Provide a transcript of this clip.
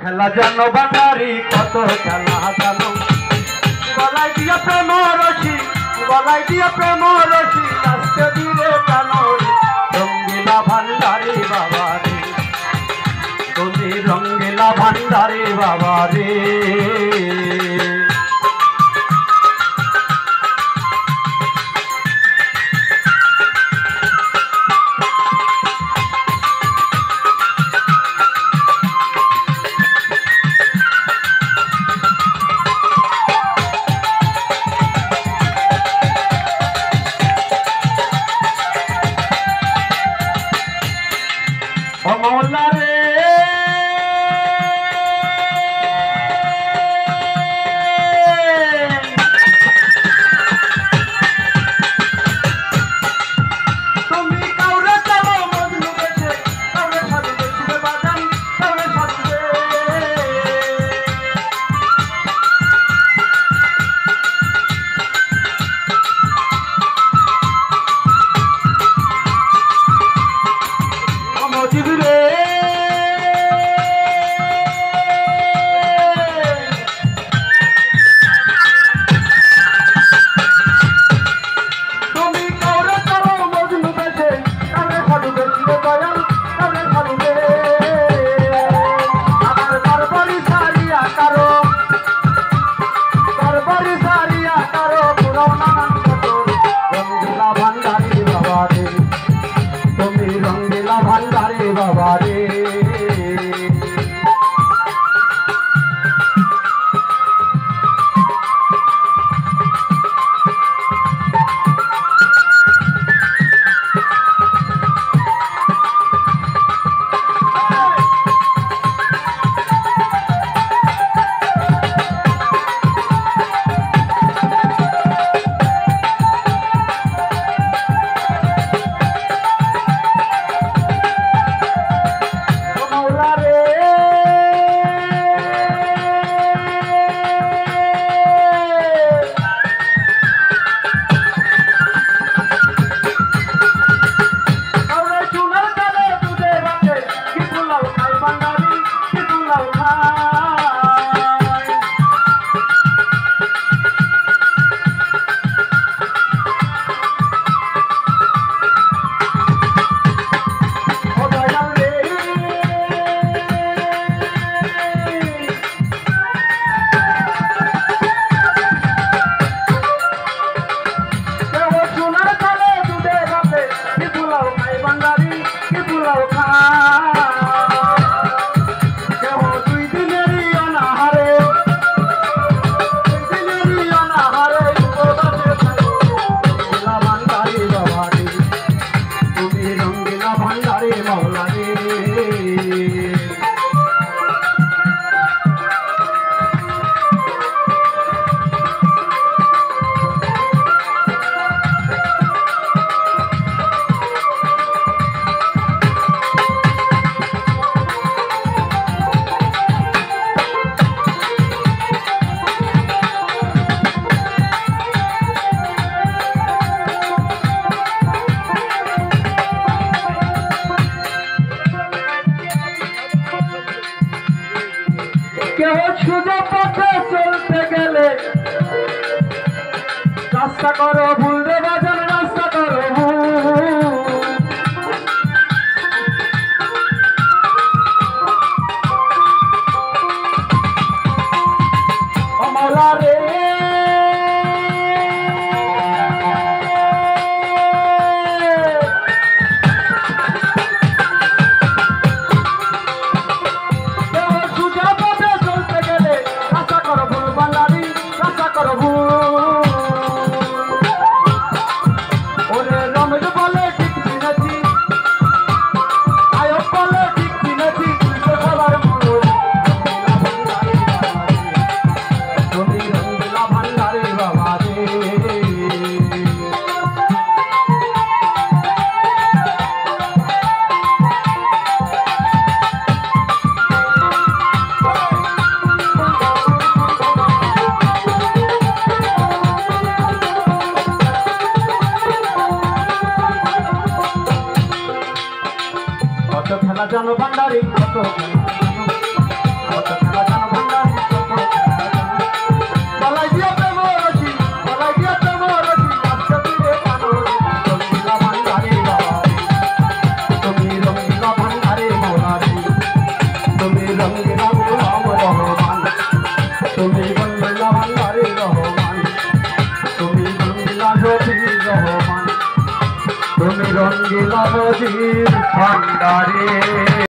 খেলা জানো বাঙারি কত খেলা জানো গলায় দিয়া প্রেম রশি গলায় দিয়া প্রেম রশি আস্তে ধীরে টানো রঙ্গিলা ভান্ডারি বাবা রে তুমি রঙ্গিলা ভান্ডারি বাবা রে মৌলা রে তুমি কাউরে চালো মজনু বেশে কাউরে সাধু বেশি বাজান কাউরে সাধু মজিবরে তুমি কাউরে চালো মজনু বেশে কাউরে সাধু বেশি দয়াল কাউরে সাধু আমার দরবারি সারিয়া কারো পুরাও নানান কত রঙ্গিলা ভান্ডারি বাবা রে তুমি রঙ্গিলা ভান্ডারি বাবা রে কেউ সোজা পথে চলতে গেলে রাস্তা করো ভুল রে বাজান রাস্তা করো ভুল মৌলা রে কত খেলা জানো ভান্ডারি কত খেলা জানো তুমি রঙ্গিলা নদীর ভান্ডারে।